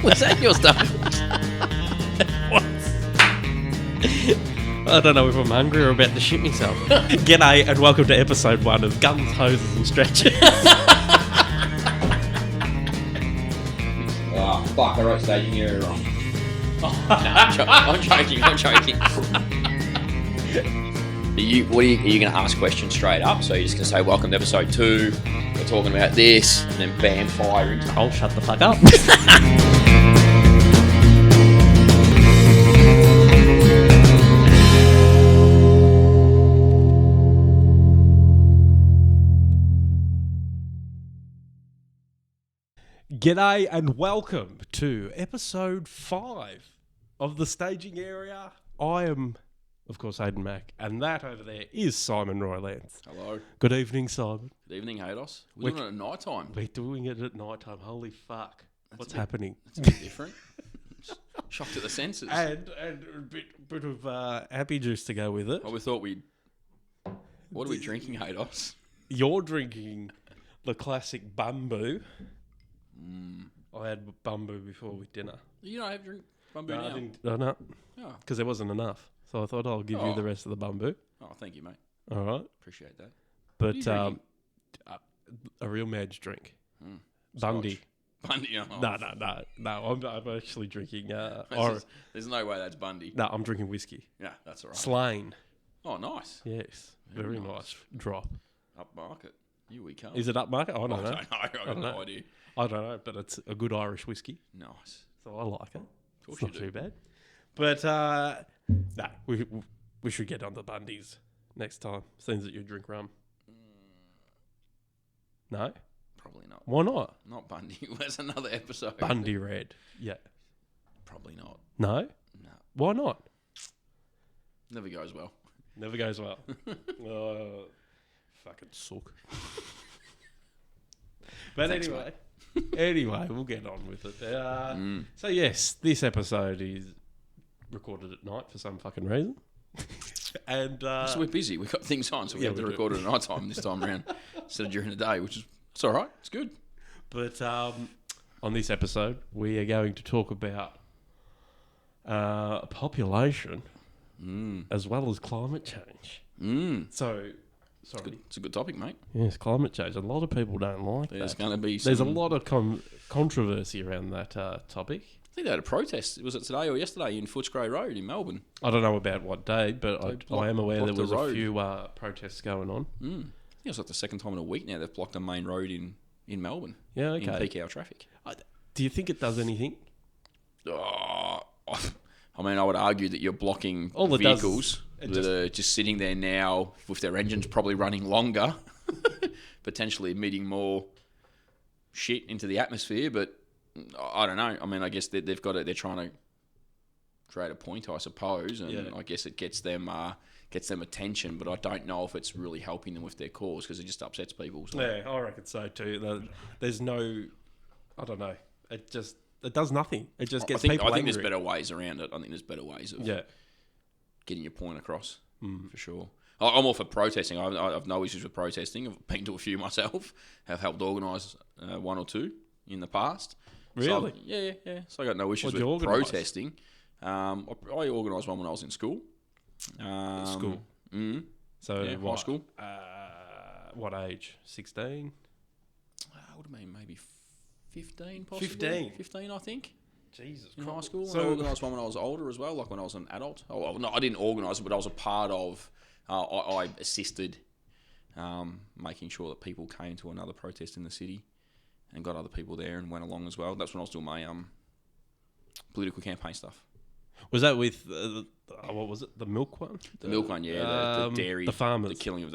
Was that your stuff? I don't know if I'm hungry or about to shit myself. G'day and welcome to episode 1 of Guns, Hoses and Stretchers. Oh, fuck, I wrote staging area wrong. I'm joking. Are you going to ask questions straight up? So you're just going to say, welcome to episode 2, we're talking about this, and then bam, fire into I'll shut the fuck up. G'day and welcome to episode 5 of the staging area. I am, of course, Aidan Mack, and that over there is Simon Roylance. Hello. Good evening, Simon. Good evening, Hados. We're doing it at night time. We're doing it at night time. Holy fuck. What's happening? That's a bit different. Shocked at the senses. And a bit of happy juice to go with it. Well, we thought we'd... What are we drinking, Hados? You're drinking the classic bamboo. I had bamboo before with dinner. You don't have drink bamboo now? I didn't. No, Oh. because there wasn't enough. So I thought I'll give you the rest of the bamboo. Oh, thank you, mate. All right. Appreciate that. But you drinking? a real man's drink. Scotch. Bundy. Bundy, oh. No. I'm actually drinking. There's no way that's Bundy. No, I'm drinking whiskey. Yeah, that's all right. Slain. Oh, nice. Yes. Very nice drop. Upmarket. You we can't. Is it upmarket? I don't know. I got no idea. I don't know, but it's a good Irish whiskey. Nice. So I like it. Of course It's not you do. too bad. But, we should get on the Bundies next time. Seems that you drink rum. No? Probably not. Why not? Not Bundy. Where's another episode? Bundy Red. Yeah. Probably not. No? No. Why not? Never goes well. Never goes well. Fucking sook. But Thanks, anyway, we'll get on with it. So yes, this episode is recorded at night for some fucking reason. And So we're busy. We've got things on, so we have to record it at night time this time around instead of during the day, which is it's all right. It's good. But on this episode, we are going to talk about population as well as climate change. So, sorry. It's a good topic, mate. Yes, climate change. A lot of people don't like There's that. going to be There's a lot of controversy around that topic. I think they had a protest. Was it today or yesterday in Footscray Road in Melbourne? I don't know about what day, but I am aware there blocked was the a road. few protests going on. I think it's like the second time in a week now they've blocked a main road in Melbourne. Yeah, okay. In peak hour traffic. Do you think it does anything? Oh, I mean, I would argue that you're blocking All it does vehicles is that are just sitting there now with their engines probably running longer, potentially emitting more shit into the atmosphere. But I don't know. I mean, I guess they've got it. They're trying to create a point, I suppose, and I guess it gets them attention. But I don't know if it's really helping them with their cause because it just upsets people. So. Yeah, I reckon so too. There's no, I don't know. It does nothing. It just gets people I think angry. there's better ways around it. I think there's better ways of getting your point across, for sure. I'm all for protesting. I've no issues with protesting. I've been to a few myself. Have helped organise one or two in the past. Really? So, yeah. So I got no issues What'd you with organise? protesting. I organised one when I was in school. School. So Yeah, what, high school. What age? 16? I would have been maybe 15, possibly. 15, I think. Jesus In Christ. high school. So I organised one when I was older as well, like when I was an adult. Oh, well, no, I didn't organise it, but I was a part of... I assisted making sure that people came to another protest in the city and got other people there and went along as well. That's when I was doing my political campaign stuff. was that with what was it? The milk one? The milk one, yeah. The dairy, the farmers, the killing of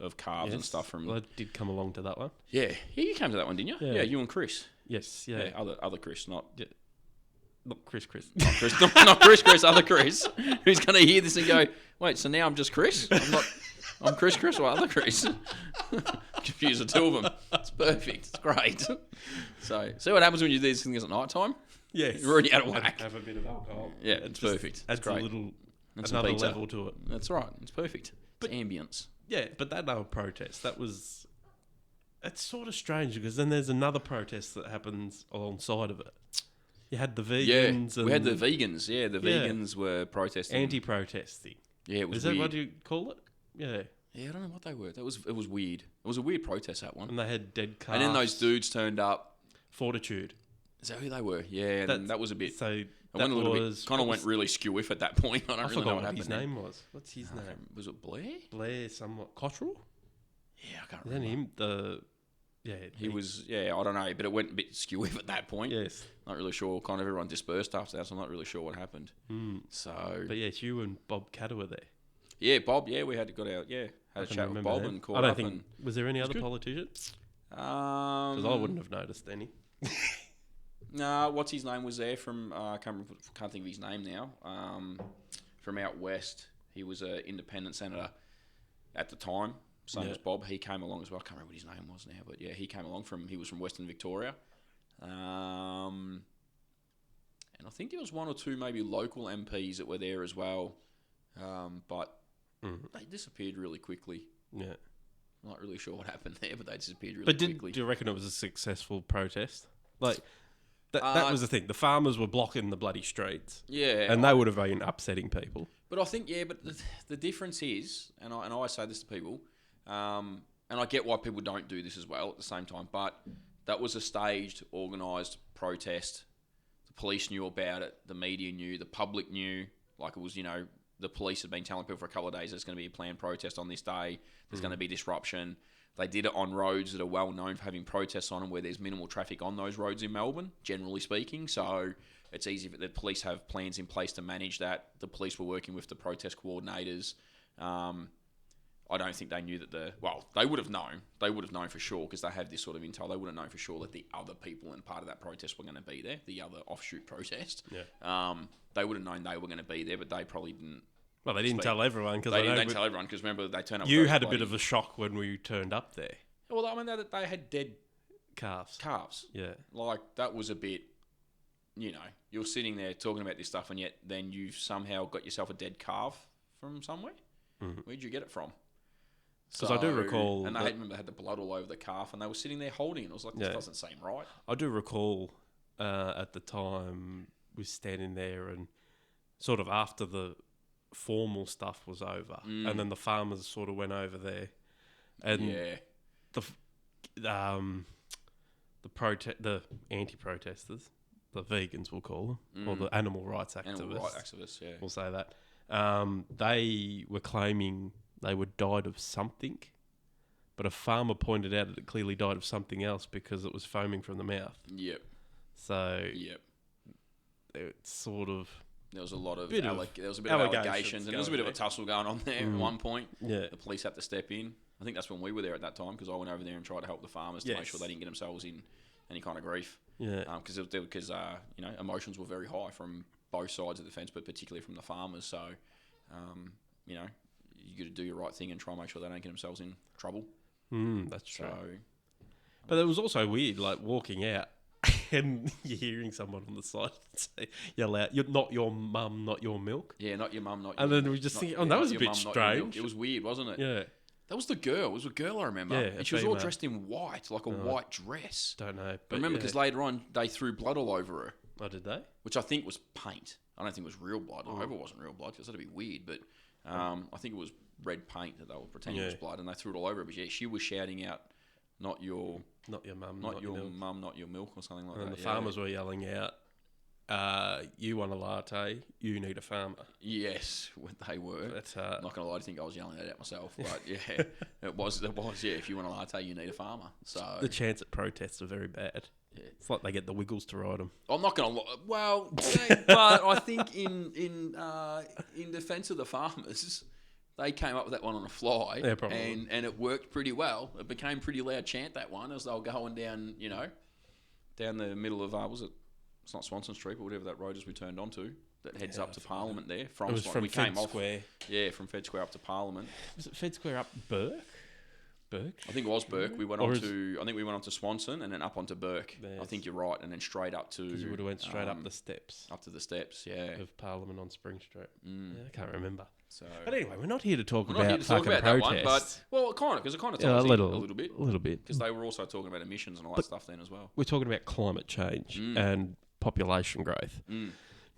of calves and stuff from. Well, I did come along to that one. Yeah, you came to that one, didn't you? Yeah. Yeah, you and Chris. Yes, yeah. Other Chris, not Not Chris. not Chris, not Chris, other Chris, who's going to hear this and go, wait, so now I'm just Chris? I'm Chris or other Chris? Confuse the two of them. It's perfect. It's great. So, see what happens when you do these things at night time? Yes. You're already out of whack. Have a bit of alcohol. Yeah, it's perfect. Adds It's great. a little, And some another pizza. level to it. That's right. It's perfect. It's ambience. Yeah, but that other protest, it's sort of strange because then there's another protest that happens alongside of it. You had the Yeah, vegans. And we had the vegans. Yeah, the vegans were protesting. anti-protesting. Yeah, it was Is weird. that what you call it? Yeah. Yeah, I don't know what they were. It was weird. It was a weird protest, that one. And they had dead calves. And then those dudes turned up. Fortitude. Is that who they were? Yeah, and that was a bit. So It that went a little was bit. Kind of went really skew-if at that point. I don't really know forgot what what happened. his name was. What's his name? Was it Blair? Blair, somewhat Cottrell. Yeah, I can't Then remember. He was. Yeah, I don't know, but it went a bit skew-if at that point. Yes. Not really sure. Kind of everyone dispersed after that, so I'm not really sure what happened. So. But yeah, you and Bob Catter were there. Yeah, Bob. Yeah, we got out. Yeah, had a chat with Bob and caught I don't up. think. Was there any other politicians? Because I wouldn't have noticed any. No, what's his name was there from? Can't think of his name now. From out west, he was an independent senator at the time. Same as Bob. He came along as well. I can't remember what his name was now, but yeah, he came along he was from Western Victoria. And I think there was one or two maybe local MPs that were there as well. But they disappeared really quickly. Yeah. I'm not really sure what happened there, but they disappeared really But quickly. do you reckon it was a successful protest? Like, that was the thing. The farmers were blocking the bloody streets. Yeah. And they would have been upsetting people. But I think, but the difference is, and I always say this to people, and I get why people don't do this as well at the same time, but that was a staged, organised protest. The police knew about it. The media knew. The public knew. Like, it was, the police had been telling people for a couple of days there's going to be a planned protest on this day. There's going to be disruption. They did it on roads that are well known for having protests on them, where there's minimal traffic on those roads in Melbourne, generally speaking. So it's easy for the police have plans in place to manage that. The police were working with the protest coordinators. I don't think they knew that they would have known. They would have known for sure, because they have this sort of intel. They would have known for sure that the other people in part of that protest were going to be there, the other offshoot protest. Yeah. They would have known they were going to be there, but they probably didn't. Well, they didn't tell everyone. Cause they didn't tell everyone, because remember, they turned up. You had a bit of a shock when we turned up there. Well, I mean, they had dead calves. Yeah. Like, that was a bit, you're sitting there talking about this stuff, and yet then you've somehow got yourself a dead calf from somewhere. Where'd you get it from? Because I do recall... And they had the blood all over the calf, and they were sitting there holding it. I was like, this doesn't seem right. I do recall at the time we standing there, and sort of after the formal stuff was over, and then the farmers sort of went over there, and the anti-protesters, the vegans we'll call them, or the animal rights activists, we'll say that, they were claiming they were died of something, but a farmer pointed out that it clearly died of something else because it was foaming from the mouth. Yep. So it's sort of... There was a lot of allegations, and there was a bit of a tussle going on there at one point. Yeah. The police had to step in. I think that's when we were there at that time, because I went over there and tried to help the farmers to make sure they didn't get themselves in any kind of grief. Yeah. Because emotions were very high from both sides of the fence, but particularly from the farmers. So, you got to do your right thing and try and make sure they don't get themselves in trouble. That's true. But it was also weird, like walking out and you're hearing someone on the side say, yell out, "You're not your mum, not your milk." Yeah, not your mum, not your milk. And then we just think, that was a bit strange. It was weird, wasn't it? Yeah. That was the girl. It was a girl, I remember. Yeah, and she was all dressed in white, like a white dress. Don't know. But remember, because later on, they threw blood all over her. Oh, did they? Which I think was paint. I don't think it was real blood. I hope it wasn't real blood, because that'd be weird. But I think it was red paint that they were pretending was blood, and they threw it all over her. But yeah, she was shouting out, not your mum, not your mum, not your milk, or something like that. And the farmers were yelling out, "You want a latte? You need a farmer." Yes, they were. But, I'm not going to lie, I think I was yelling that out myself. But yeah, it was. Yeah, if you want a latte, you need a farmer. So the chance at protests are very bad. Yeah. It's like they get the Wiggles to ride them. I'm not going to lie. Well, but I think in defence of the farmers, they came up with that one on a fly, and it worked pretty well. It became pretty loud chant, that one, as they were going down, down the middle of it's not Swanson Street, but whatever that road is we turned onto that heads up to Parliament there. It was from Fed Square. Yeah, from Fed Square up to Parliament. Was it Fed Square up Burke? I think it was Burke. We went on to Swanson and then up onto Burke. I think you're right, and then straight up to... Because you would have went straight up the steps. Up to the steps, yeah. Of Parliament on Spring Street. Yeah, I can't remember. But anyway, we're not here to talk about protests. That one, but, well, kind of, because it kind of ties in a little bit. A little bit. Because they were also talking about emissions and all that stuff then as well. We're talking about climate change, and population growth.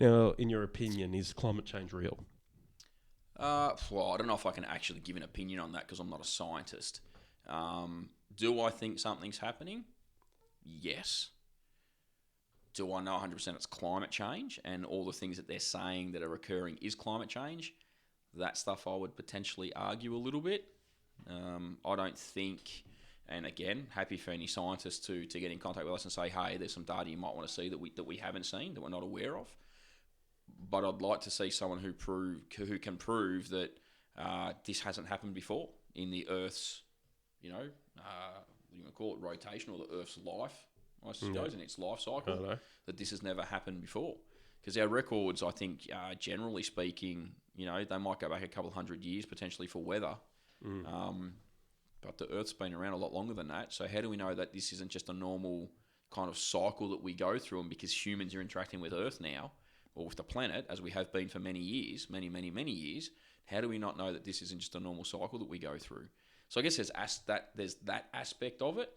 Now, in your opinion, is climate change real? Well, I don't know if I can actually give an opinion on that because I'm not a scientist. Do I think something's happening? Yes. Do I know 100% it's climate change and all the things that they're saying that are occurring is climate change? That stuff I would potentially argue a little bit. I don't think, and again, happy for any scientists to get in contact with us and say, hey, there's some data you might want to see that we haven't seen, that we're not aware of. But I'd like to see someone who can prove that this hasn't happened before in the Earth's, you can call it rotation or the Earth's life, I suppose, in its life cycle, that this has never happened before. Because our records, I think, generally speaking, they might go back a couple hundred years potentially for weather. But the Earth's been around a lot longer than that. So how do we know that this isn't just a normal kind of cycle that we go through? And because humans are interacting with Earth now, or with the planet, as we have been for many years, many years, how do we not know that this isn't just a normal cycle that we go through? So I guess there's that aspect of it.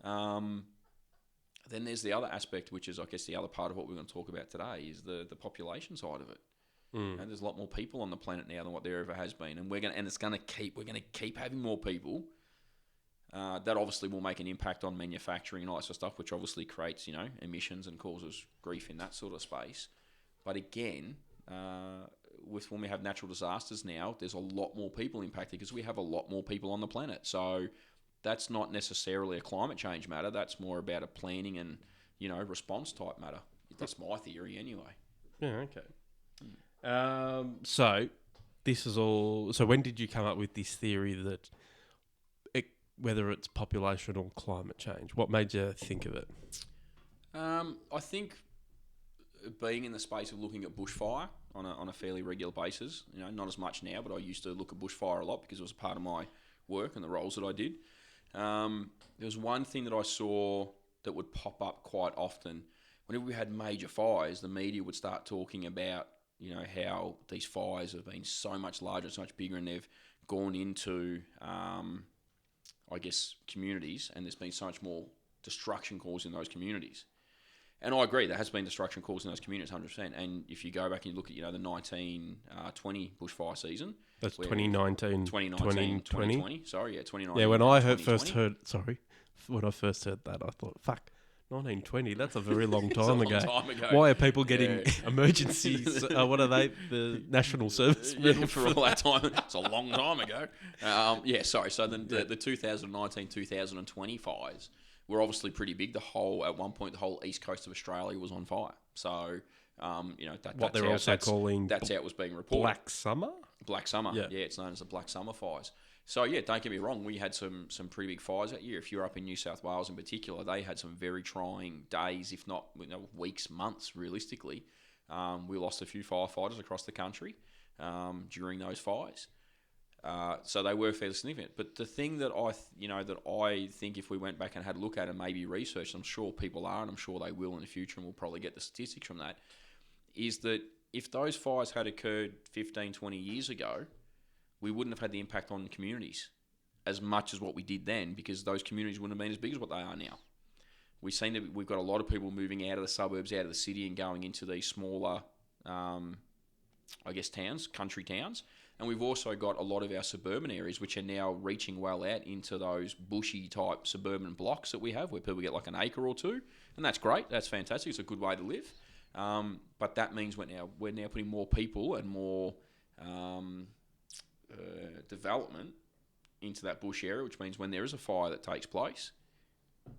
Then there's the other aspect, which is, I guess, the other part of what we're going to talk about today, is the population side of it. And there's a lot more people on the planet now than what there ever has been, and we're going to keep having more people. That obviously will make an impact on manufacturing and all that sort of stuff, which obviously creates emissions and causes grief in that sort of space. But again, when we have natural disasters now, there's a lot more people impacted because we have a lot more people on the planet. So that's not necessarily a climate change matter. That's more about a planning and response type matter. That's my theory anyway. Yeah. Okay. So this is all. So when did you come up with this theory that whether it's population or climate change? What made you think of it? I think being in the space of looking at bushfire on a fairly regular basis, not as much now, but I used to look at bushfire a lot because it was a part of my work and the roles that I did. There was one thing that I saw that would pop up quite often. Whenever we had major fires, the media would start talking about how these fires have been so much larger, so much bigger, and they've gone into, I guess, communities, and there's been so much more destruction caused in those communities. And I agree, there has been destruction caused in those communities, 100%. And if you go back and look at, the 1920 bushfire season. That's 2019. 2020. Sorry, yeah, 2019. Yeah, when I first heard that, I thought, fuck. 1920, that's a very long time ago. Why are people getting emergencies? What are they? The National Service Medal for all that time. It's a long time ago. Sorry. So the 2019-2020 fires were obviously pretty big. At one point, the whole east coast of Australia was on fire. So, that's how it was being reported. Black Summer. Yeah, it's known as the Black Summer fires. So, yeah, don't get me wrong, we had some pretty big fires that year. If you're up in New South Wales in particular, they had some very trying days, if not weeks, months, realistically. We lost a few firefighters across the country during those fires. So they were fairly significant. But the thing that I think if we went back and had a look at and maybe researched, I'm sure people are, and I'm sure they will in the future, and we'll probably get the statistics from that, is that if those fires had occurred 15, 20 years ago, we wouldn't have had the impact on communities as much as what we did then, because those communities wouldn't have been as big as what they are now. We've seen that we've got a lot of people moving out of the suburbs, out of the city, and going into these smaller, towns, country towns. And we've also got a lot of our suburban areas, which are now reaching well out into those bushy type suburban blocks that we have, where people get like an acre or two. And that's great. That's fantastic. It's a good way to live. But that means we're now putting more people and more development into that bush area, which means when there is a fire that takes place,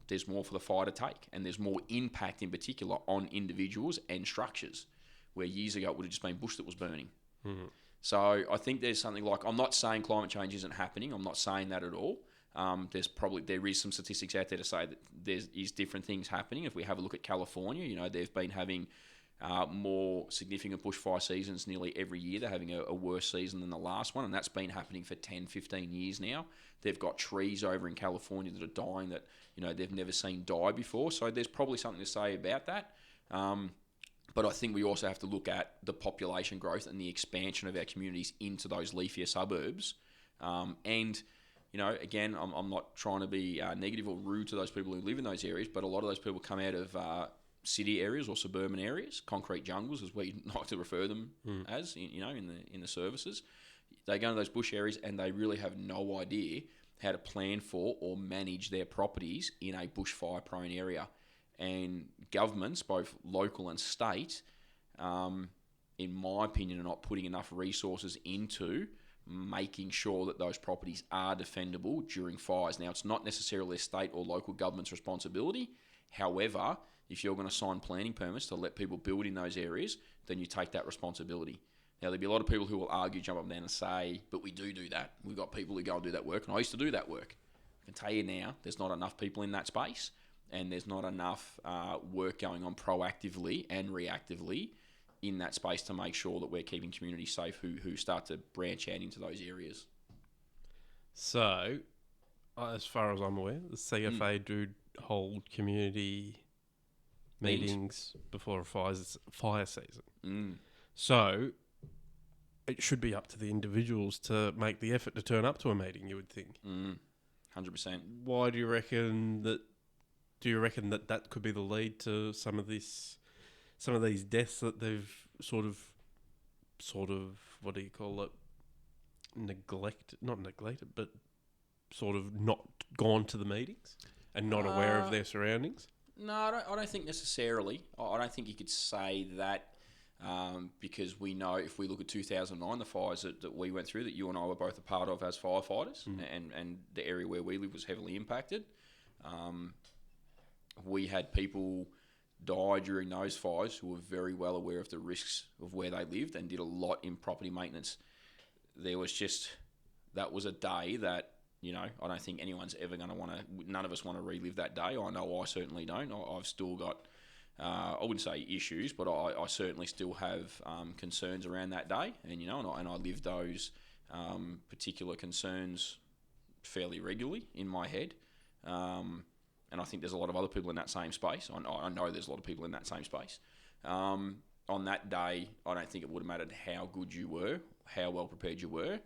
there's more for the fire to take, and there's more impact in particular on individuals and structures, where years ago it would have just been bush that was burning. Mm-hmm. So I think there's something like, I'm not saying climate change isn't happening, I'm not saying that at all. There is some statistics out there to say that there is different things happening. If we have a look at California, they've been having more significant bushfire seasons nearly every year. They're having a worse season than the last one, and that's been happening for 10, 15 years now. They've got trees over in California that are dying that they've never seen die before. So there's probably something to say about that. But I think we also have to look at the population growth and the expansion of our communities into those leafier suburbs. Again, I'm not trying to be negative or rude to those people who live in those areas, but a lot of those people come out of city areas or suburban areas, concrete jungles, as we like to refer them as, in the services. They go into those bush areas and they really have no idea how to plan for or manage their properties in a bushfire-prone area. And governments, both local and state, in my opinion, are not putting enough resources into making sure that those properties are defendable during fires. Now, it's not necessarily a state or local government's responsibility. However, if you're going to sign planning permits to let people build in those areas, then you take that responsibility. Now, there'll be a lot of people who will argue, jump up and down and say, but we do that. We've got people who go and do that work, and I used to do that work. I can tell you now, there's not enough people in that space, and there's not enough work going on proactively and reactively in that space to make sure that we're keeping communities safe who start to branch out into those areas. So, as far as I'm aware, the CFA do hold community meetings before a fire season. So, it should be up to the individuals to make the effort to turn up to a meeting, you would think. 100%. Why do you reckon that? Do you reckon that could be the lead to some of these deaths that they've sort of, what do you call it? Not neglected, but sort of not gone to the meetings and not aware of their surroundings? No, I don't think necessarily. I don't think you could say that because we know if we look at 2009, the fires that we went through, that you and I were both a part of as firefighters, and the area where we live was heavily impacted. We had people die during those fires who were very well aware of the risks of where they lived and did a lot in property maintenance. That was a day that, I don't think anyone's ever going to none of us want to relive that day. I know I certainly don't. I've still got, I wouldn't say issues, but I certainly still have concerns around that day. And, and I live those particular concerns fairly regularly in my head. And I think there's a lot of other people in that same space. I know there's a lot of people in that same space. On that day, I don't think it would have mattered how good you were, how well prepared you were.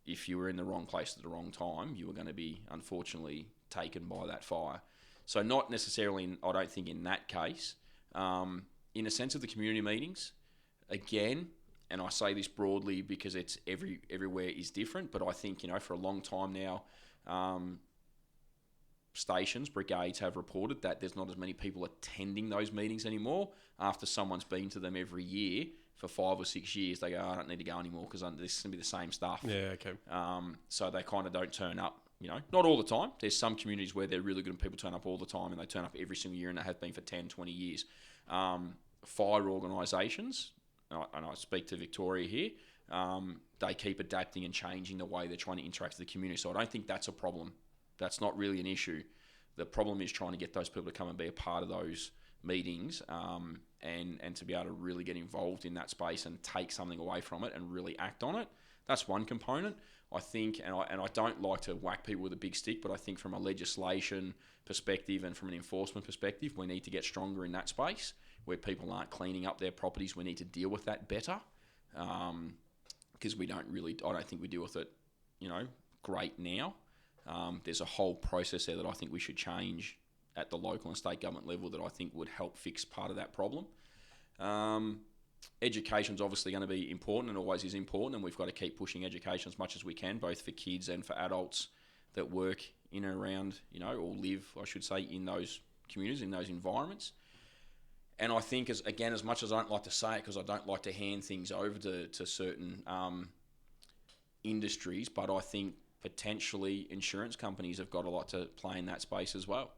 If you were in the wrong place at the wrong time, you were going to be, unfortunately, taken by that fire. So not necessarily, I don't think in that case. In a sense of the community meetings, again, and I say this broadly because it's everywhere is different, but I think, for a long time now, stations, brigades have reported that there's not as many people attending those meetings anymore. After someone's been to them every year for 5 or 6 years, they go, I don't need to go anymore because this is going to be the same stuff. Yeah, okay. So they kind of don't turn up, not all the time. There's some communities where they're really good and people turn up all the time and they turn up every single year and they have been for 10, 20 years. Fire organisations, and I speak to Victoria here, they keep adapting and changing the way they're trying to interact with the community. So I don't think that's a problem. That's not really an issue. The problem is trying to get those people to come and be a part of those meetings and to be able to really get involved in that space and take something away from it and really act on it. That's one component. I think, and I don't like to whack people with a big stick, but I think from a legislation perspective and from an enforcement perspective, we need to get stronger in that space where people aren't cleaning up their properties. We need to deal with that better because I don't think we deal with it, great now. There's a whole process there that I think we should change at the local and state government level that I think would help fix part of that problem. Education's obviously going to be important and always is important, and we've got to keep pushing education as much as we can, both for kids and for adults that work in and around, or live, I should say, in those communities, in those environments. And I think, as much as I don't like to say it, because I don't like to hand things over to certain industries, but I think potentially insurance companies have got a lot to play in that space as well.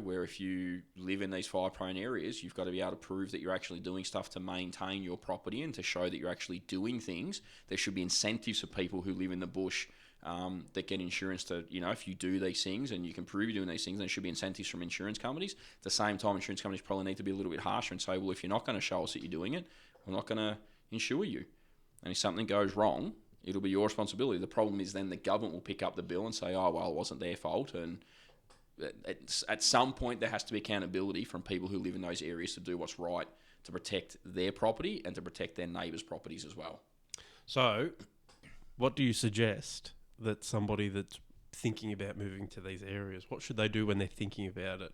Where if you live in these fire-prone areas, you've got to be able to prove that you're actually doing stuff to maintain your property and to show that you're actually doing things. There should be incentives for people who live in the bush that get insurance to, if you do these things and you can prove you're doing these things, there should be incentives from insurance companies. At the same time, insurance companies probably need to be a little bit harsher and say, well, if you're not going to show us that you're doing it, we're not going to insure you. And if something goes wrong, it'll be your responsibility. The problem is then the government will pick up the bill and say, oh, well, it wasn't their fault. And at some point, there has to be accountability from people who live in those areas to do what's right to protect their property and to protect their neighbours' properties as well. So, what do you suggest that somebody that's thinking about moving to these areas, what should they do when they're thinking about it?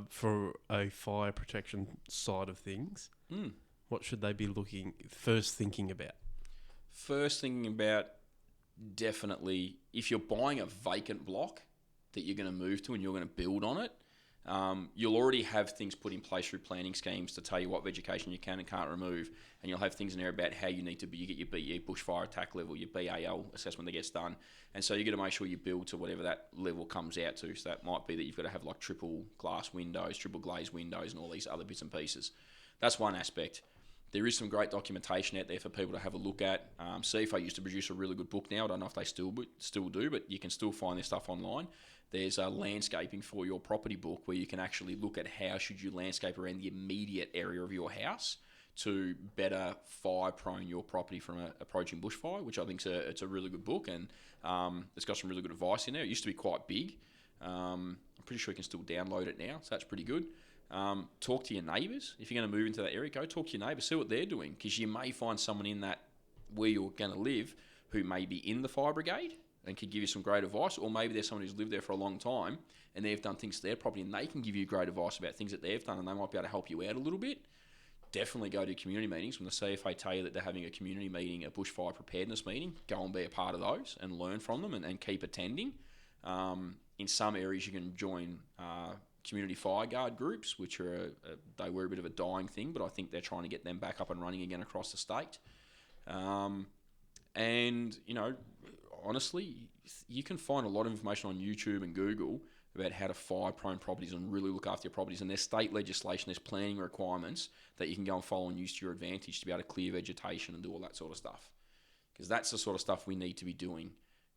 for a fire protection side of things, what should they be thinking about? First thinking about, definitely, if you're buying a vacant block that you're going to move to and you're going to build on it, you'll already have things put in place through planning schemes to tell you what vegetation you can and can't remove, and you'll have things in there about how you need to be. You get your BE bushfire attack level, your BAL assessment that gets done, and so you got to make sure you build to whatever that level comes out to. So that might be that you've got to have like triple glass windows, triple glazed windows, and all these other bits and pieces. That's one aspect. There is some great documentation out there for people to have a look at. CFA used to produce a really good book now. I don't know if they still do, but you can still find this stuff online. There's a landscaping for your property book where you can actually look at how should you landscape around the immediate area of your house to better fire-prone your property from approaching bushfire, which I think it's a really good book, and it's got some really good advice in there. It used to be quite big. I'm pretty sure you can still download it now, so that's pretty good. Talk to your neighbours. If you're going to move into that area, go talk to your neighbours, see what they're doing, because you may find someone in that where you're going to live who may be in the fire brigade and could give you some great advice, or maybe there's someone who's lived there for a long time and they've done things to their property and they can give you great advice about things that they've done, and they might be able to help you out a little bit. Definitely go to community meetings. When the CFA tell you that they're having a community meeting, a bushfire preparedness meeting, go and be a part of those and learn from them and keep attending. In some areas you can join community fire guard groups, which they were a bit of a dying thing, but I think they're trying to get them back up and running again across the state. And, honestly, you can find a lot of information on YouTube and Google about how to fire-prone properties and really look after your properties. And there's state legislation, there's planning requirements that you can go and follow and use to your advantage to be able to clear vegetation and do all that sort of stuff. Because that's the sort of stuff we need to be doing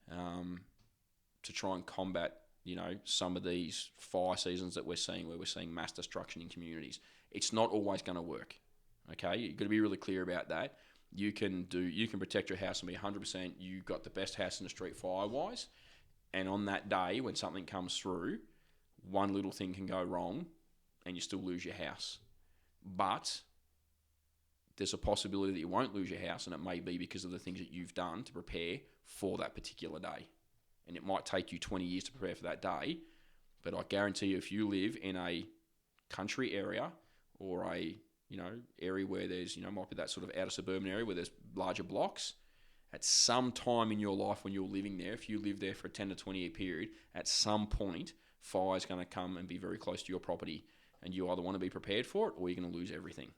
to try and combat, some of these fire seasons that we're seeing, where we're seeing mass destruction in communities. It's not always going to work. Okay, you've got to be really clear about that. You can protect your house and be 100%. You've got the best house in the street fire-wise, and on that day when something comes through, one little thing can go wrong, and you still lose your house. But there's a possibility that you won't lose your house, and it may be because of the things that you've done to prepare for that particular day. And it might take you 20 years to prepare for that day, but I guarantee you, if you live in a country area or a area where there's, might be that sort of outer suburban area where there's larger blocks, at some time in your life when you're living there, if you live there for a 10 to 20 year period, at some point, fire's going to come and be very close to your property, and you either want to be prepared for it or you're going to lose everything.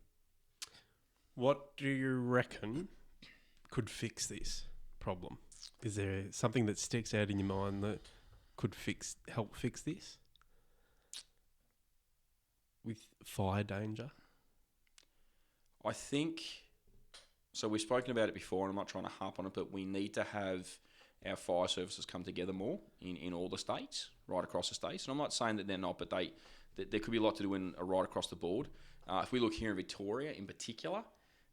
What do you reckon could fix this problem? Is there something that sticks out in your mind that could help fix this with fire danger? I think, so we've spoken about it before, and I'm not trying to harp on it, but we need to have our fire services come together more in all the states, right across the states. And I'm not saying that they're not, but there could be a lot to do right across the board. If we look here in Victoria in particular,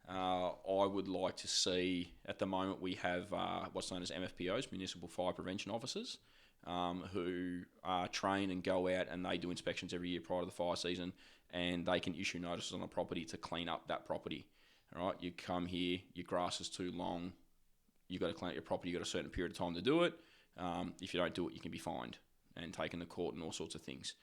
I would like to see, at the moment we have what's known as MFPOs, Municipal Fire Prevention Officers, who are trained and go out and they do inspections every year prior to the fire season, and they can issue notices on a property to clean up that property. All right, you come here, your grass is too long, you've got to clean up your property, you've got a certain period of time to do it. If you don't do it, you can be fined and taken to court and all sorts of things.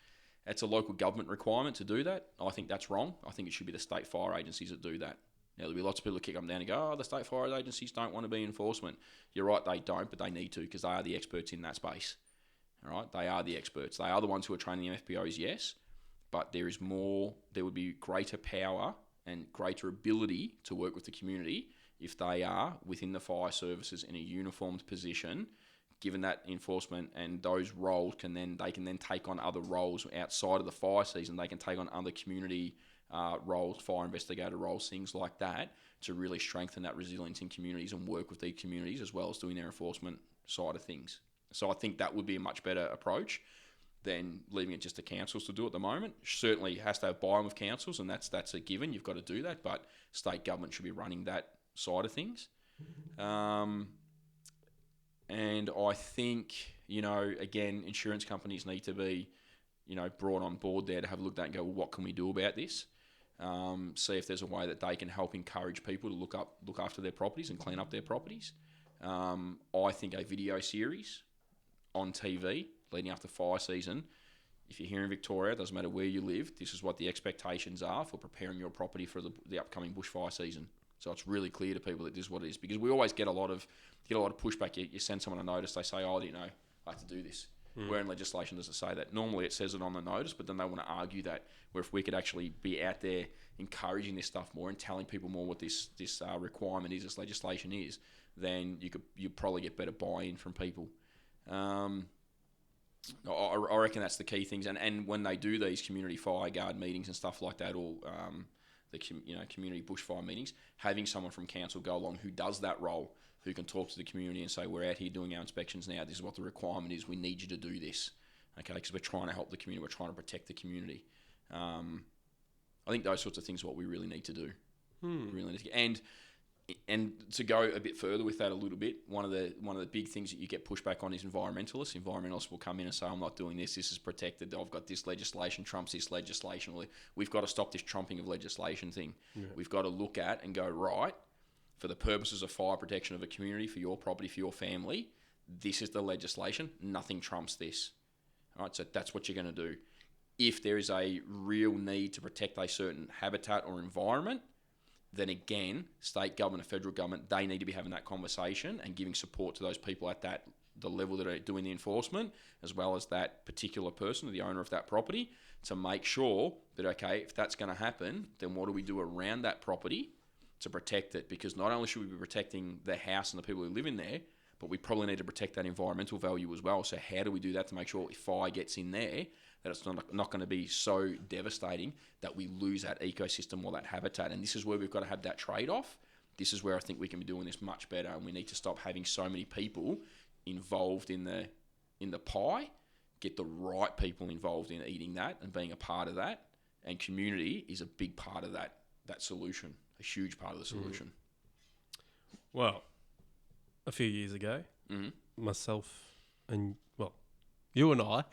It's a local government requirement to do that. I think that's wrong. I think it should be the state fire agencies that do that. Now, there'll be lots of people who kick them down and go, the state fire agencies don't want to be enforcement. You're right, they don't, but they need to, because they are the experts in that space. All right, they are the experts. They are the ones who are training the MFPOs, yes, but there would be greater power and greater ability to work with the community if they are within the fire services in a uniformed position, given that enforcement and those roles they can then take on other roles outside of the fire season. They can take on other community roles, fire investigator roles, things like that, to really strengthen that resilience in communities and work with these communities as well as doing their enforcement side of things. So I think that would be a much better approach than leaving it just to councils to do at the moment. Certainly has to have buy-in with councils, and that's a given. You've got to do that, but state government should be running that side of things. And I think, again, insurance companies need to be, brought on board there to have a look at that and go, well, what can we do about this? See if there's a way that they can help encourage people to look after their properties and clean up their properties. I think a video series on TV leading up to fire season if you're here in Victoria, it doesn't matter where you live, this is what the expectations are for preparing your property for the upcoming bushfire season. So it's really clear to people that this is what it is, because we always get a lot of pushback. You send someone a notice, they say, "Oh, I didn't know I have to do this." Where in legislation does it say that? Normally it says it on the notice, but then they want to argue that. Where if we could actually be out there encouraging this stuff more and telling people more what this requirement is, this legislation is, then you'd probably get better buy-in from people. I reckon that's the key things. And when they do these community fire guard meetings and stuff like that, or the community bushfire meetings, having someone from council go along who does that role, who can talk to the community and say, we're out here doing our inspections now, this is what the requirement is, we need you to do this, okay, because we're trying to help the community, we're trying to protect the community. I think those sorts of things are what we really need to do. Really need to, and to go a bit further with that a little bit, one of the big things that you get pushback on is environmentalists. Environmentalists will come in and say, I'm not doing this is protected, I've got this legislation, trumps this legislation. We've got to stop this trumping of legislation thing. Yeah. We've got to look at and go, right, for the purposes of fire protection of a community, for your property, for your family, this is the legislation, nothing trumps this. All right, so that's what you're going to do. If there is a real need to protect a certain habitat or environment, then again, state government and federal government, they need to be having that conversation and giving support to those people at the level that are doing the enforcement, as well as that particular person, the owner of that property, to make sure that, okay, if that's going to happen, then what do we do around that property to protect it? Because not only should we be protecting the house and the people who live in there, but we probably need to protect that environmental value as well. So how do we do that to make sure if fire gets in there, that it's not going to be so devastating that we lose that ecosystem or that habitat? And this is where we've got to have that trade-off. This is where I think we can be doing this much better, and we need to stop having so many people involved in the pie, get the right people involved in eating that and being a part of that, and community is a big part of that solution, a huge part of the solution. Well, a few years ago, myself and, well, you and I.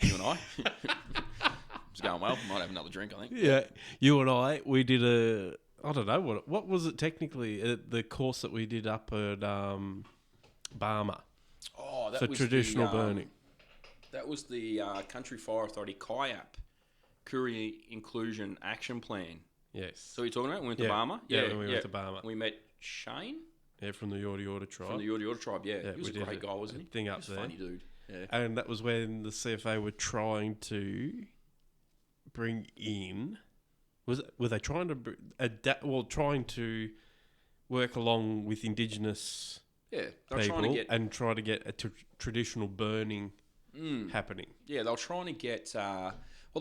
It's going well. Might have another drink, I think. Yeah. You and I, we did I don't know, what was it technically? The course that we did up at Barmer. Oh, that for was traditional burning. That was the Country Fire Authority CIAP, Courier Inclusion Action Plan. Yes. So you're talking about? We went to Barmer? Yeah, we went to Barmer. We met Shane? Yeah, from the Yorta Yorta tribe. From the Yorta Yorta tribe, yeah. He was a great guy, wasn't he? Thing up there. Funny dude. Yeah. And that was when the CFA were trying to bring in... Were they trying to adapt? Well, trying to work along with Indigenous people and try to get a traditional burning happening. Yeah, they were trying to get... they're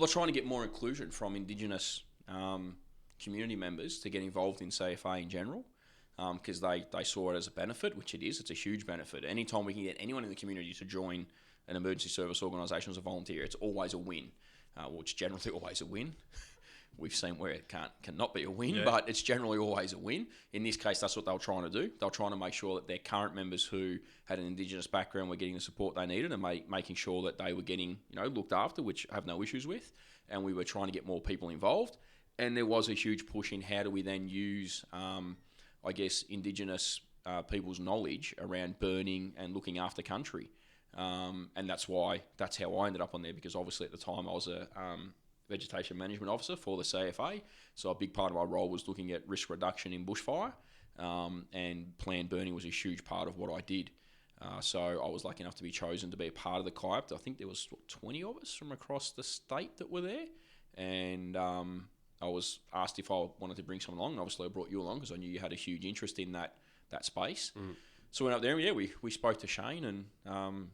trying to get more inclusion from Indigenous community members to get involved in CFA in general. Because they saw it as a benefit, which it is. It's a huge benefit. Anytime we can get anyone in the community to join an emergency service organisation as a volunteer, it's always a win. It's generally always a win. We've seen where it cannot be a win, but it's generally always a win. In this case, that's what they were trying to do. They were trying to make sure that their current members who had an Indigenous background were getting the support they needed, and making sure that they were getting looked after, which I have no issues with. And we were trying to get more people involved. And there was a huge push in how do we then use... Indigenous people's knowledge around burning and looking after country. And that's how I ended up on there, because obviously at the time I was a vegetation management officer for the CFA. So a big part of my role was looking at risk reduction in bushfire, and planned burning was a huge part of what I did. So I was lucky enough to be chosen to be a part of the CIAP. I think there was 20 of us from across the state that were there. And... I was asked if I wanted to bring someone along, and obviously I brought you along because I knew you had a huge interest in that space. So I went up there, and we spoke to Shane and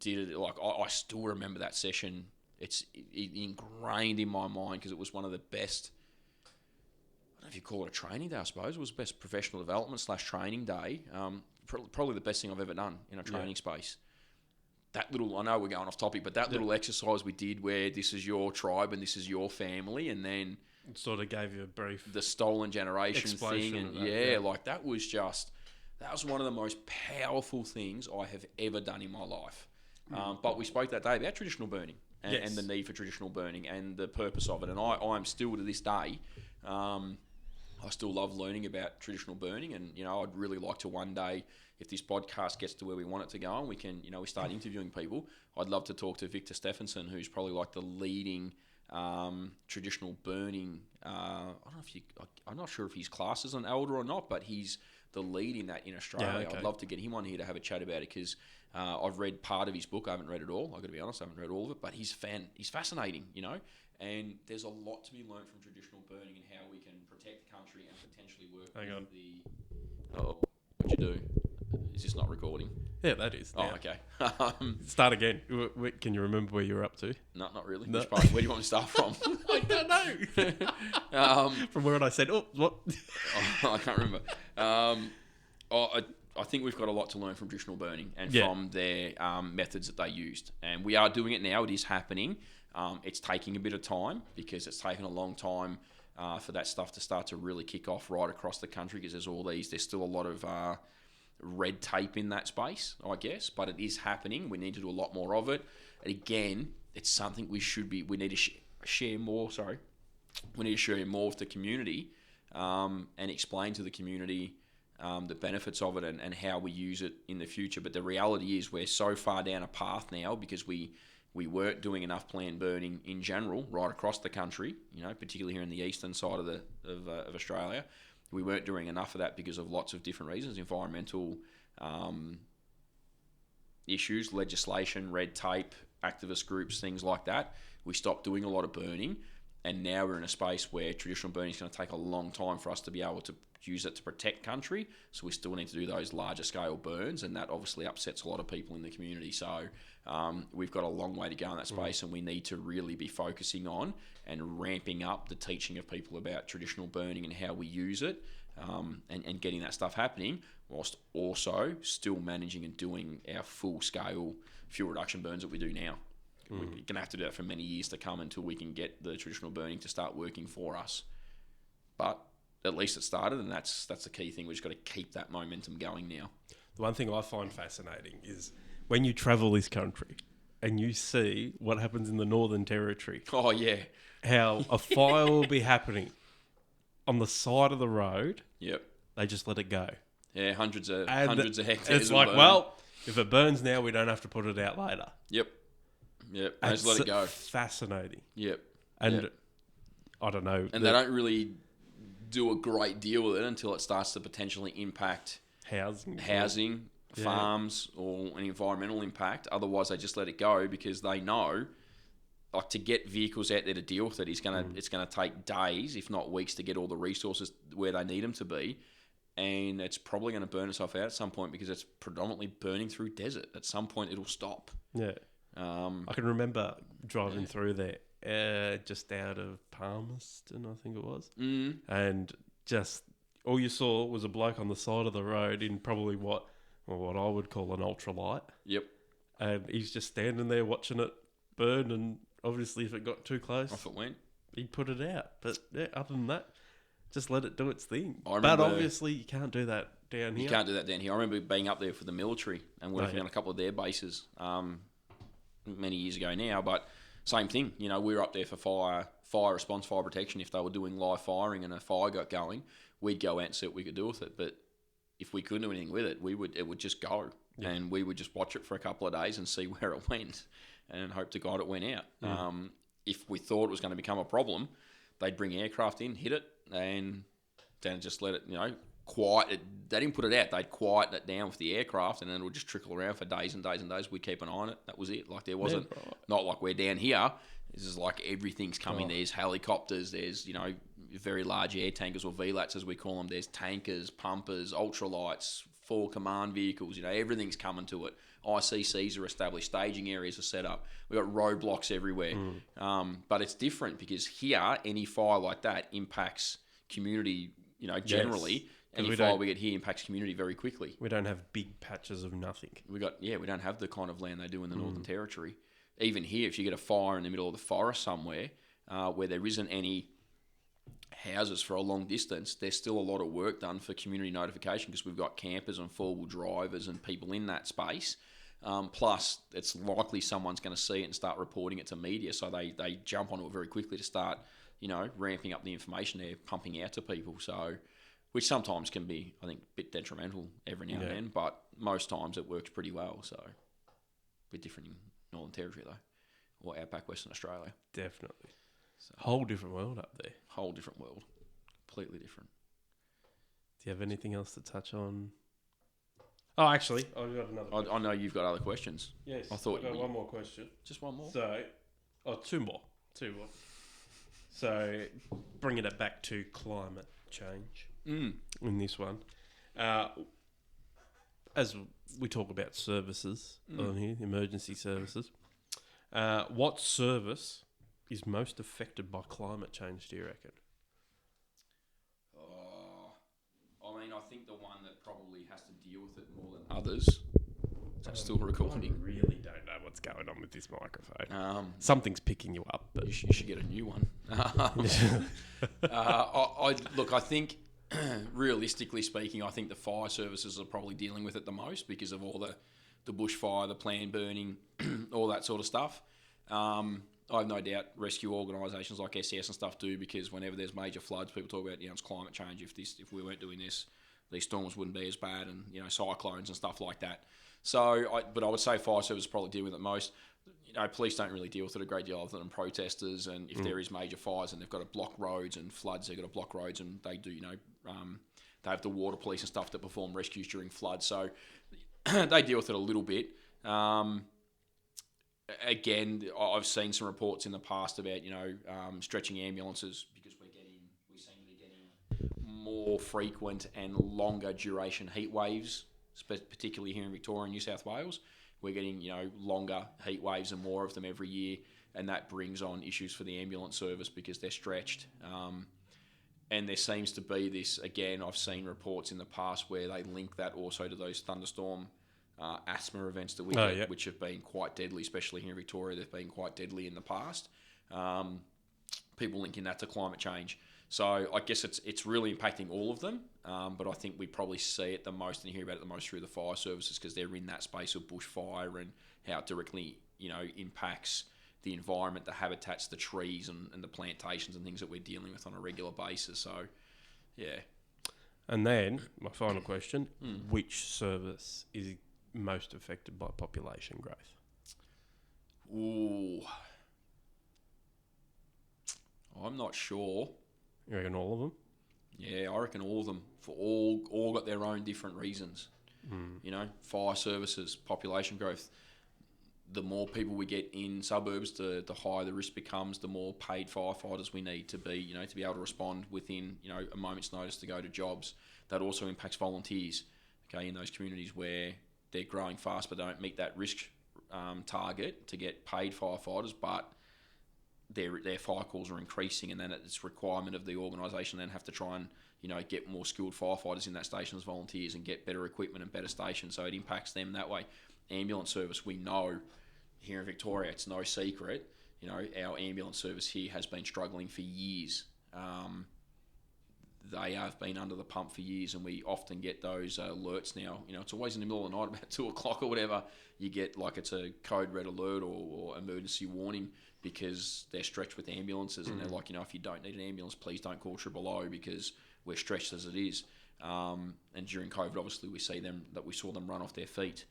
did it. Like I still remember that session. It's ingrained in my mind because it was one of the best. I don't know if you call it a training day. I suppose it was best professional development / training day. Probably the best thing I've ever done in a training space. That little, I know we're going off topic, but that little exercise we did where this is your tribe and this is your family, and then it sort of gave you a brief the stolen generation thing, and that was one of the most powerful things I have ever done in my life. But we spoke that day about traditional burning and the need for traditional burning and the purpose of it, and I'm still to this day I still love learning about traditional burning, and I'd really like to one day, if this podcast gets to where we want it to go, and we can, we start interviewing people, I'd love to talk to Victor Stephenson, who's probably like the leading traditional burning. I'm not sure if he's classed as an elder or not, but he's the lead in that in Australia. Okay. I'd love to get him on here to have a chat about it, because I've read part of his book. I haven't read it all. I've got to be honest, I haven't read all of it, but he's fascinating, and there's a lot to be learned from traditional burning and how we can protect the country and potentially work with the... Oh, what'd you do? Is this not recording? Yeah, that is. Oh, okay. Start again. Can you remember where you're up to? No, not really. No. Which part? Where do you want me to start from? I don't know. From where I said, what? I can't remember. I think we've got a lot to learn from traditional burning and from their methods that they used. And we are doing it now. It is happening. It's taking a bit of time, because it's taken a long time for that stuff to start to really kick off right across the country, because there's still a lot of red tape in that space, I guess, but it is happening. We need to do a lot more of it. And again, it's something we need to share more. We need to share more with the community and explain to the community the benefits of it and how we use it in the future. But the reality is we're so far down a path now, because we weren't doing enough planned burning in general right across the country, particularly here in the eastern side of Australia. We weren't doing enough of that because of lots of different reasons, environmental issues, legislation, red tape, activist groups, things like that. We stopped doing a lot of burning, and now we're in a space where traditional burning is going to take a long time for us to be able to use it to protect country. So we still need to do those larger scale burns, and that obviously upsets a lot of people in the community. So we've got a long way to go in that space, and we need to really be focusing on and ramping up the teaching of people about traditional burning and how we use it, and getting that stuff happening, whilst also still managing and doing our full scale fuel reduction burns that we do now. We're going to have to do that for many years to come until we can get the traditional burning to start working for us. But at least it started, and that's the key thing. We've just got to keep that momentum going now. The one thing I find fascinating is when you travel this country and you see what happens in the Northern Territory. Oh, yeah. How a fire will be happening on the side of the road. Yep. They just let it go. Yeah, hundreds of hectares. It's like, well, if it burns now, we don't have to put it out later. Yep. Just let it go. Fascinating. Yep. And I don't know. And they don't really do a great deal with it until it starts to potentially impact housing, farms, or an environmental impact. Otherwise, they just let it go, because they know, like, to get vehicles out there to deal with it it's gonna take days, if not weeks, to get all the resources where they need them to be. And it's probably going to burn itself out at some point, because it's predominantly burning through desert. At some point, it'll stop. Yeah. I can remember driving through there, just out of Palmerston, I think it was. And just all you saw was a bloke on the side of the road in probably what I would call an ultralight. Yep. And he's just standing there watching it burn, and obviously if it got too close, off it went. He'd put it out. But other than that, just let it do its thing. But obviously you can't do that down here. You can't do that down here. I remember being up there for the military and working on a couple of their bases many years ago now, but same thing. We were up there for fire response, fire protection. If they were doing live firing and a fire got going, we'd go out and see what we could do with it. But if we couldn't do anything with it, it would just go, and we would just watch it for a couple of days and see where it went, and hope to God it went out. If we thought it was going to become a problem, they'd bring aircraft in, hit it, and then just let it, quiet it. They didn't put it out. They'd quiet it down with the aircraft, and then it would just trickle around for days and days and days. We'd keep an eye on it. That was it. Like, there wasn't, not like we're down here. This is like everything's coming. There's helicopters. There's, very large air tankers, or VLATs as we call them. There's tankers, pumpers, ultralights, 4 command vehicles. Everything's coming to it. ICCs are established. Staging areas are set up. We've got roadblocks everywhere. But it's different, because here, any fire like that impacts community, generally. Yes. Any fire we get here impacts community very quickly. We don't have big patches of nothing. We don't have the kind of land they do in the Northern Territory. Even here, if you get a fire in the middle of the forest somewhere, where there isn't any houses for a long distance, there's still a lot of work done for community notification, because we've got campers and four-wheel drivers and people in that space. Plus, it's likely someone's going to see it and start reporting it to media, so they jump onto it very quickly to start ramping up the information they're pumping out to people. So, which sometimes can be, I think, a bit detrimental every now and then, but most times it works pretty well. So, a bit different in Northern Territory though, or outback Western Australia. Definitely. So, whole different world up there. Whole different world. Completely different. Do you have anything else to touch on? Oh, actually, I've got another question. I know you've got other questions. Yes. I thought I've got one more question. Just one more? So, two more. So, bringing it back to climate change in this one. As we talk about services on here, emergency services, what service is most affected by climate change, do you reckon? I think the one that probably has to deal with it more than others. Is that still recording? I really don't know what's going on with this microphone. Something's picking you up, but you should get a new one. I think realistically speaking, I think the fire services are probably dealing with it the most because of all the bushfire, the planned burning, all that sort of stuff. I have no doubt rescue organisations like SES and stuff do, because whenever there's major floods, people talk about it's climate change. If we weren't doing this, these storms wouldn't be as bad, and cyclones and stuff like that. So, but I would say fire service probably deal with it most. Police don't really deal with it a great deal other than protesters, and if there is major fires and they've got to block roads and floods, they've got to block roads, and they do, they have the water police and stuff that perform rescues during floods. So they deal with it a little bit. Again, I've seen some reports in the past about stretching ambulances because we seem to be getting more frequent and longer duration heat waves, particularly here in Victoria and New South Wales. We're getting longer heat waves and more of them every year, and that brings on issues for the ambulance service because they're stretched. And there seems to be this, again, I've seen reports in the past where they link that also to those thunderstorm asthma events that we get, which have been quite deadly, especially here in Victoria. They've been quite deadly in the past. People linking that to climate change. So I guess it's really impacting all of them, but I think we probably see it the most and hear about it the most through the fire services because they're in that space of bushfire and how it directly impacts the environment, the habitats, the trees and the plantations and things that we're dealing with on a regular basis. So, yeah. And then my final question: which service is most affected by population growth? Ooh, I'm not sure. You reckon all of them? Yeah, I reckon all of them. For all got their own different reasons. Fire services, population growth. The more people we get in suburbs, the higher the risk becomes. The more paid firefighters we need to be, to be able to respond within, a moment's notice to go to jobs. That also impacts volunteers. Okay, in those communities where they're growing fast but they don't meet that risk target to get paid firefighters, but their fire calls are increasing, and then it's requirement of the organisation then have to try and get more skilled firefighters in that station as volunteers and get better equipment and better stations, so it impacts them that way. Ambulance service, we know here in Victoria, it's no secret, our ambulance service here has been struggling for years. They have been under the pump for years, and we often get those alerts now. It's always in the middle of the night, about 2 o'clock or whatever. You get like it's a code red alert or emergency warning because they're stretched with ambulances, and they're like, if you don't need an ambulance, please don't call 000 because we're stretched as it is. And during COVID, obviously, we saw them run off their feet.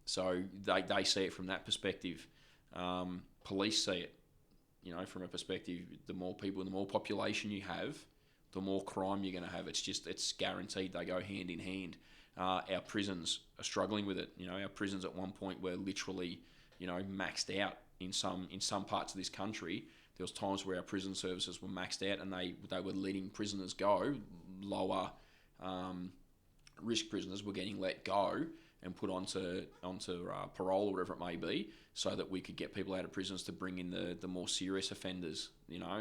So they see it from that perspective. Police see it, from a perspective. The more people, the more population you have, the more crime you're going to have. It's guaranteed. They go hand in hand. Our prisons are struggling with it. Our prisons at one point were literally, maxed out in some parts of this country. There was times where our prison services were maxed out, and they were letting prisoners go. Lower risk prisoners were getting let go and put onto parole or whatever it may be, so that we could get people out of prisons to bring in the more serious offenders,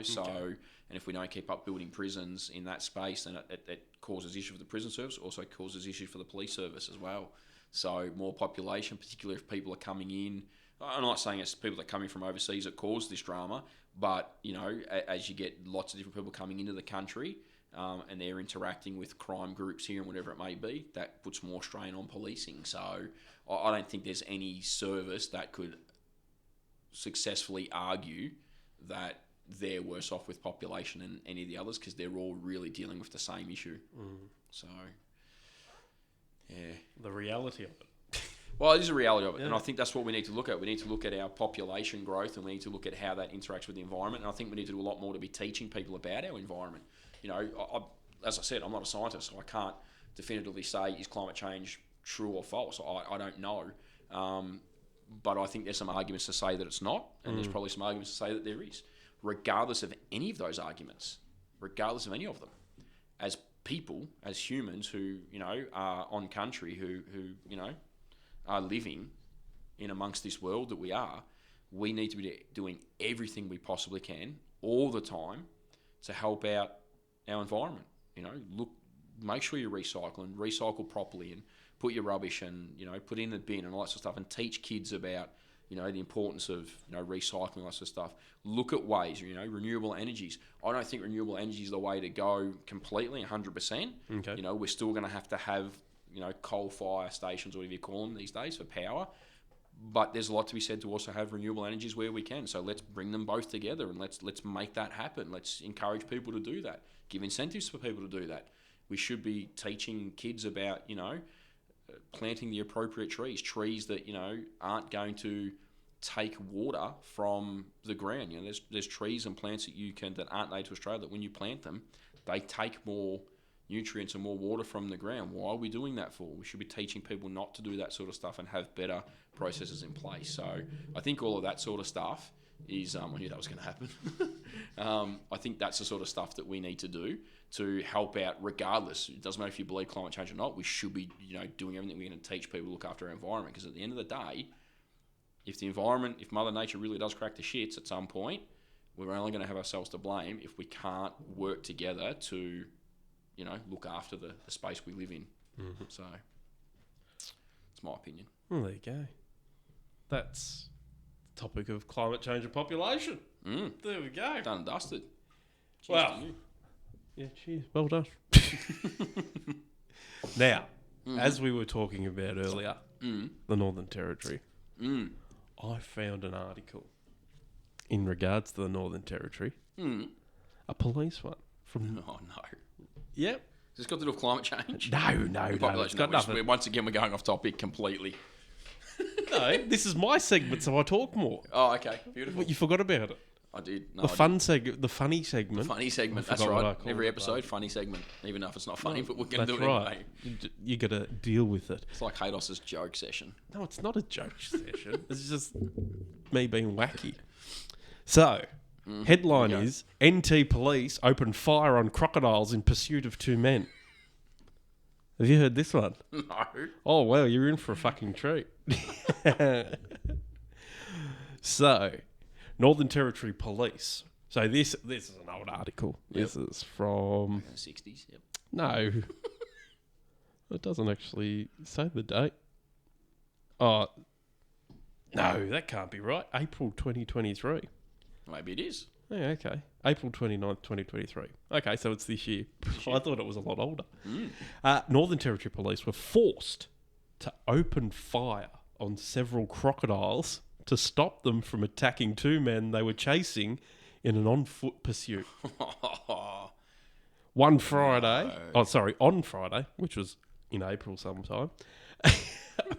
So, and if we don't keep up building prisons in that space, then it causes issues for the prison service, also causes issues for the police service as well. So more population, particularly if people are coming in. I'm not saying it's people that are coming from overseas that cause this drama, but, as you get lots of different people coming into the country, and they're interacting with crime groups here and whatever it may be, that puts more strain on policing. So I don't think there's any service that could successfully argue that they're worse off with population than any of the others because they're all really dealing with the same issue. So, yeah. The reality of it. Well, it is a reality of it, and I think that's what we need to look at. We need to look at our population growth, and we need to look at how that interacts with the environment. And I think we need to do a lot more to be teaching people about our environment. You know, as I said, I'm not a scientist, so I can't definitively say is climate change true or false. I don't know, but I think there's some arguments to say that it's not, and there's probably some arguments to say that there is. Regardless of any of those arguments, regardless of any of them, as people, as humans who are on country, who are living in amongst this world that we need to be doing everything we possibly can all the time to help out our environment. Make sure you're recycle properly, and put your rubbish and put in the bin and all that sort of stuff, and teach kids about the importance of recycling, all that sort of stuff. Look at ways, renewable energies. I don't think renewable energy is the way to go completely, 100%. Okay. We're still going to have coal fire stations, or whatever you call them these days, for power. But there's a lot to be said to also have renewable energies where we can. So let's bring them both together, and let's make that happen. Let's encourage people to do that. Give incentives for people to do that. We should be teaching kids about, planting the appropriate trees that, aren't going to take water from the ground. There's trees and plants that aren't native to Australia that when you plant them, they take more nutrients and more water from the ground. Why are we doing that for? We should be teaching people not to do that sort of stuff and have better processes in place. So I think all of that sort of stuff is, I knew that was going to happen. I think that's the sort of stuff that we need to do to help out regardless. It doesn't matter if you believe climate change or not, we should be doing everything we can to teach people to look after our environment, because at the end of the day, if Mother Nature really does crack the shits at some point, we're only going to have ourselves to blame if we can't work together to look after the space we live in. Mm-hmm. So, it's my opinion. Well, there you go. That's the topic of climate change and population. There we go. Done and dusted. Cheers well, to you. Yeah, cheers. Well done. Now, as we were talking about earlier, the Northern Territory, I found an article in regards to the Northern Territory, a police one from... Oh, no. Yep. Has this got to do with climate change? No. It's got nothing. Once again, we're going off topic completely. No, this is my segment, so I talk more. Oh, okay. Beautiful. You forgot about it. I did. No, the funny segment. The funny segment, that's right. Every episode, funny segment. Even if it's not funny, but we're going to do it anyway. You got to deal with it. It's like Hados's joke session. No, it's not a joke session. It's just me being wacky. So... Headline is, NT police open fire on crocodiles in pursuit of two men. Have you heard this one? No. Oh, well, you're in for a fucking treat. So, Northern Territory Police. So this is an old article. Yep. This is from... the 60s, yep. No. It doesn't actually say the date. Oh, no, that can't be right. April 2023. Maybe it is. Yeah, okay. April 29th, 2023. Okay, so it's this year. I thought it was a lot older. Northern Territory Police were forced to open fire on several crocodiles to stop them from attacking two men they were chasing in an on-foot pursuit. On Friday, which was in April sometime,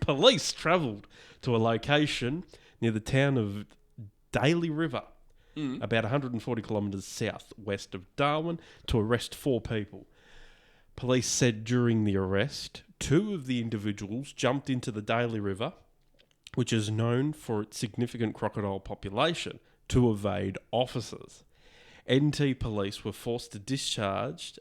police travelled to a location near the town of Daly River, about 140 kilometres southwest of Darwin, to arrest 4 people. Police said during the arrest, 2 of the individuals jumped into the Daly River, which is known for its significant crocodile population, to evade officers. NT police were forced to discharge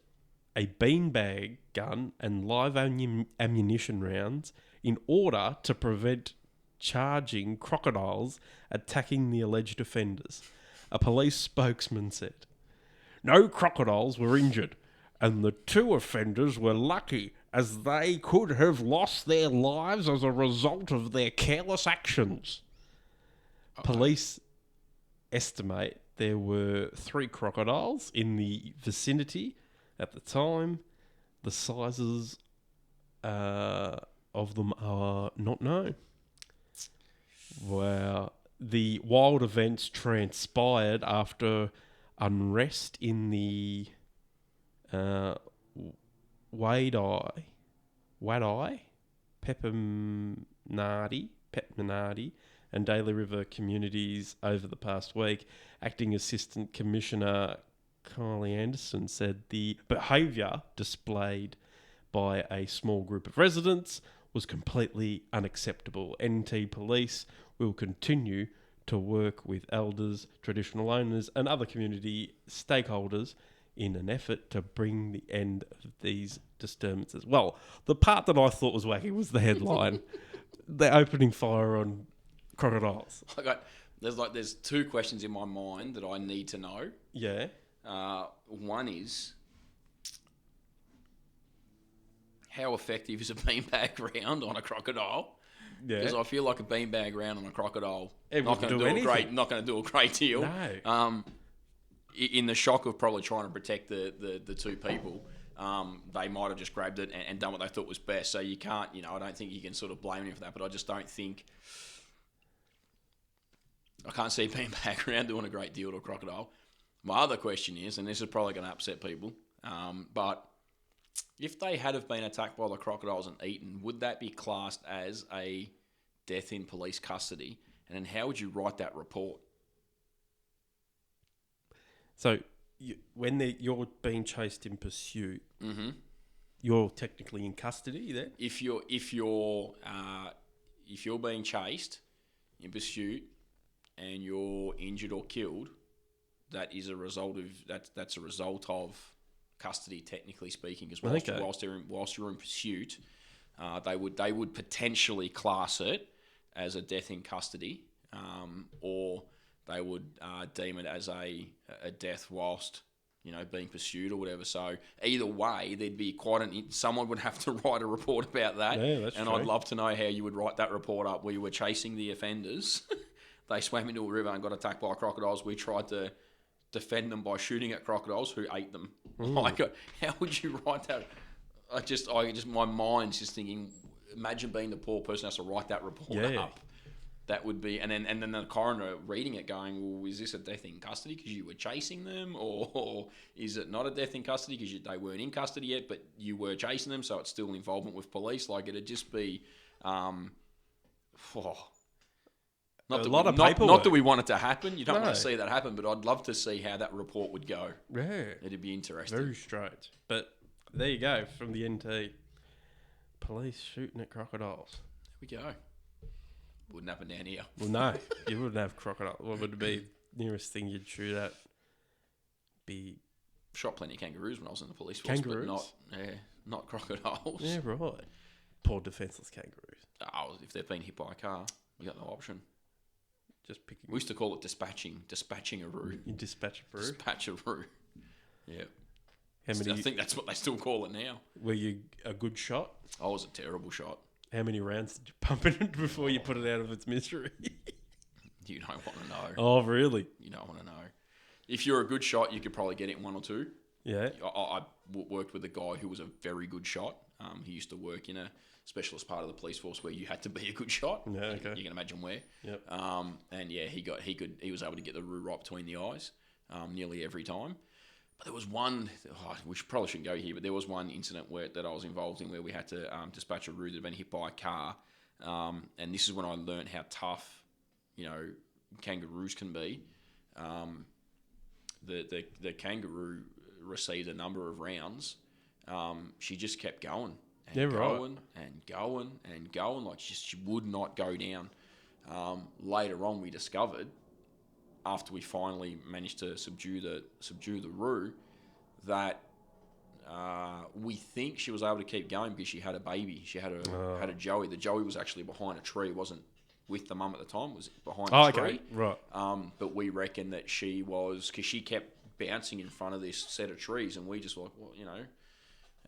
a beanbag gun and live ammunition rounds in order to prevent charging crocodiles attacking the alleged offenders. A police spokesman said, "No crocodiles were injured, and the 2 offenders were lucky, as they could have lost their lives as a result of their careless actions." Police estimate there were 3 crocodiles in the vicinity at the time. The sizes of them are not known. Wow. The wild events transpired after unrest in the Wadeye, Pepminardi, and Daly River communities over the past week. Acting Assistant Commissioner Kylie Anderson said the behaviour displayed by a small group of residents was completely unacceptable. NT Police will continue to work with elders, traditional owners and other community stakeholders in an effort to bring the end of these disturbances. Well, the part that I thought was wacky was the headline. They're opening fire on crocodiles. There's two questions in my mind that I need to know. Yeah. One is, how effective is a beanbag round on a crocodile? Yeah. Because I feel like a beanbag round on a crocodile not going to do a great deal. No. In the shock of probably trying to protect the two people, they might have just grabbed it and done what they thought was best. So you can't, I don't think you can sort of blame him for that. But I just don't think, I can't see beanbag round doing a great deal to a crocodile. My other question is, and this is probably going to upset people, but if they had have been attacked by the crocodiles and eaten, would that be classed as a death in police custody? And then how would you write that report? So when you're being chased in pursuit, mm-hmm. you're technically in custody then? If you're being chased in pursuit and you're injured or killed, that is a result of custody, technically speaking, as well. Okay. Whilst you're in pursuit, they would potentially class it as a death in custody, or they would deem it as a death whilst being pursued or whatever. So either way, there'd be someone would have to write a report about that. Yeah, that's true. I'd love to know how you would write that report up. We were chasing the offenders. They swam into a river and got attacked by crocodiles. We tried to defend them by shooting at crocodiles who ate them. How would you write that? My mind's just thinking, imagine being the poor person who has to write that report up. That would be, and then the coroner reading it going, well, is this a death in custody because you were chasing them, or is it not a death in custody because they weren't in custody yet, but you were chasing them, so it's still involvement with police? Like, it'd just be, Not that we want it to happen. You don't want to see that happen, but I'd love to see how that report would go. Yeah. It'd be interesting. Very strange. But there you go, from the NT. Police shooting at crocodiles. There we go. Wouldn't happen down here. Well, no. You wouldn't have crocodiles. What would be the nearest thing you'd shoot at? Shot plenty of kangaroos when I was in the police force. Kangaroos? But not crocodiles. Yeah, right. Poor defenceless kangaroos. Oh, if they've been hit by a car, you got no option. Just picking. We used to call it dispatching a roo. You dispatch a roo? Dispatch a roo. Yeah. I think that's what they still call it now. Were you a good shot? I was a terrible shot. How many rounds did you pump in it before you put it out of its misery? You don't want to know. Oh, really? You don't want to know. If you're a good shot, you could probably get it in one or two. Yeah. I worked with a guy who was a very good shot. He used to work in a specialist part of the police force where you had to be a good shot. Yeah, okay. You can imagine where. Yep. And yeah, he was able to get the roo right between the eyes nearly every time. But there was one, we probably shouldn't go here, but there was one incident that I was involved in where we had to dispatch a roo that had been hit by a car. And this is when I learned how tough, kangaroos can be. The kangaroo received a number of rounds. She just kept going and going and going and going. Like she would not go down. Later on, we discovered, after we finally managed to subdue the roo, that we think she was able to keep going because she had a baby. She had a joey. The joey was actually behind a tree. It wasn't with the mum at the time. It was behind a tree. Okay. Right. But we reckon that she was, because she kept bouncing in front of this set of trees, and we just like, well,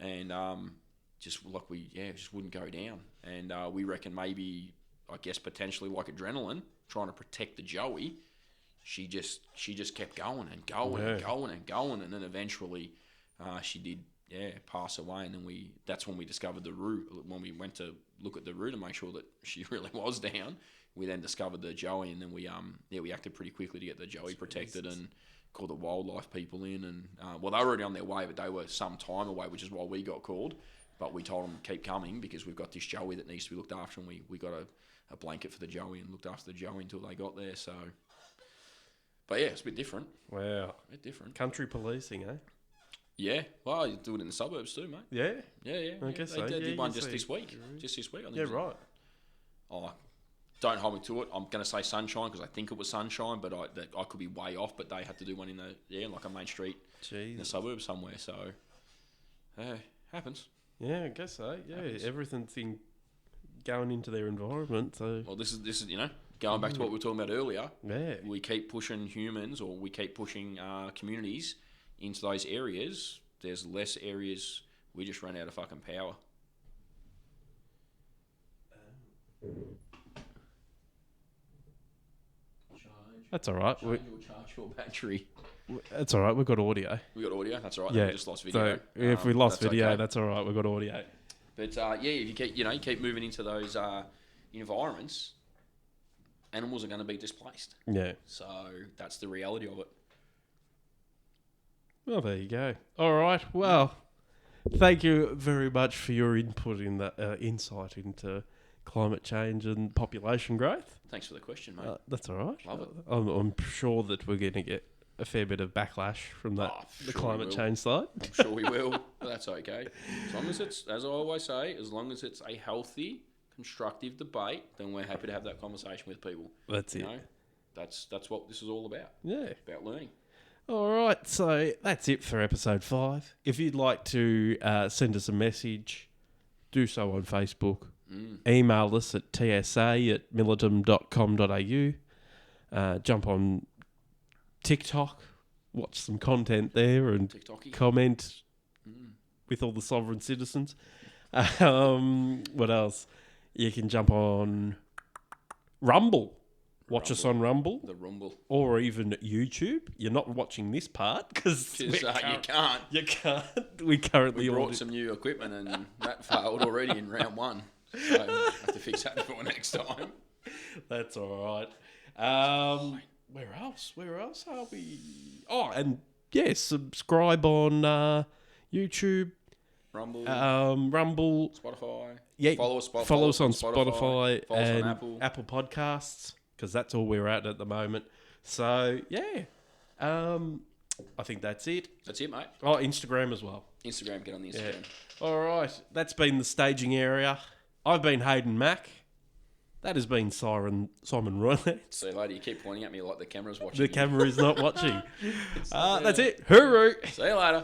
and just wouldn't go down. And we reckon maybe, I guess potentially like adrenaline, trying to protect the joey. She just kept going and going and going and going, and then eventually she did pass away. And then that's when we discovered the roo. When we went to look at the roo to make sure that she really was down, we then discovered the joey, and then we acted pretty quickly to get the joey protected and called the wildlife people in, and well, they were already on their way, but they were some time away, which is why we got called. But we told them keep coming because we've got this joey that needs to be looked after, and we got a blanket for the joey and looked after the joey until they got there. So, but yeah, it's a bit different. Wow, a bit different. Country policing, eh? Yeah, well, you do it in the suburbs too, mate. Yeah, yeah. I guess so. They did one this week. Just this week. I think yeah, right. Oh, don't hold me to it. I'm going to say Sunshine because I think it was Sunshine, but I could be way off. But they had to do one in like a main street in the suburbs somewhere. So, happens. Yeah, I guess so. Yeah, everything's going into their environment. So, well, this is going back to what we were talking about earlier. Yeah, we keep pushing humans, or we keep pushing communities into those areas. There's less areas. We just run out of fucking power. That's all right. Charge your battery. That's all right. We've got audio. We got audio. That's all right. Yeah. We just lost video. So if we lost video, okay. That's all right. We've got audio. But if you keep moving into those environments, animals are going to be displaced. Yeah. So that's the reality of it. Well, there you go. All right. Well, thank you very much for your input in that insight into climate change and population growth. Thanks for the question, mate. That's all right. Love it. I'm sure that we're going to get a fair bit of backlash from that the climate change side. I'm sure we will, but that's okay. As long as it's, as I always say, as long as it's a healthy, constructive debate, then we're happy to have that conversation with people. That's it. That's what this is all about. Yeah. About learning. All right, so that's it for episode 5. If you'd like to send us a message, do so on Facebook. Email us at tsa@militum.com.au. Jump on TikTok, watch some content there, and comment with all the sovereign citizens. What else? You can jump on Rumble. Watch us on Rumble. The Rumble. Or even YouTube. You're not watching this part because you can't. You can't. We currently brought some new equipment and that failed already in round 1. So have to fix that before next time. That's all right. Where else? Where else are we? Oh, and yeah, subscribe on YouTube. Rumble, Spotify. Yeah, follow us on Spotify and Apple Podcasts, because that's all we're at the moment. So yeah, I think that's it. That's it, mate. Oh, Instagram as well. Instagram, get on the Instagram. Yeah. All right, that's been the staging area. I've been Hayden Mack. That has been Simon Roylett. See you later. You keep pointing at me like the camera's watching. The camera is not watching. That's it. Hooroo. See you later.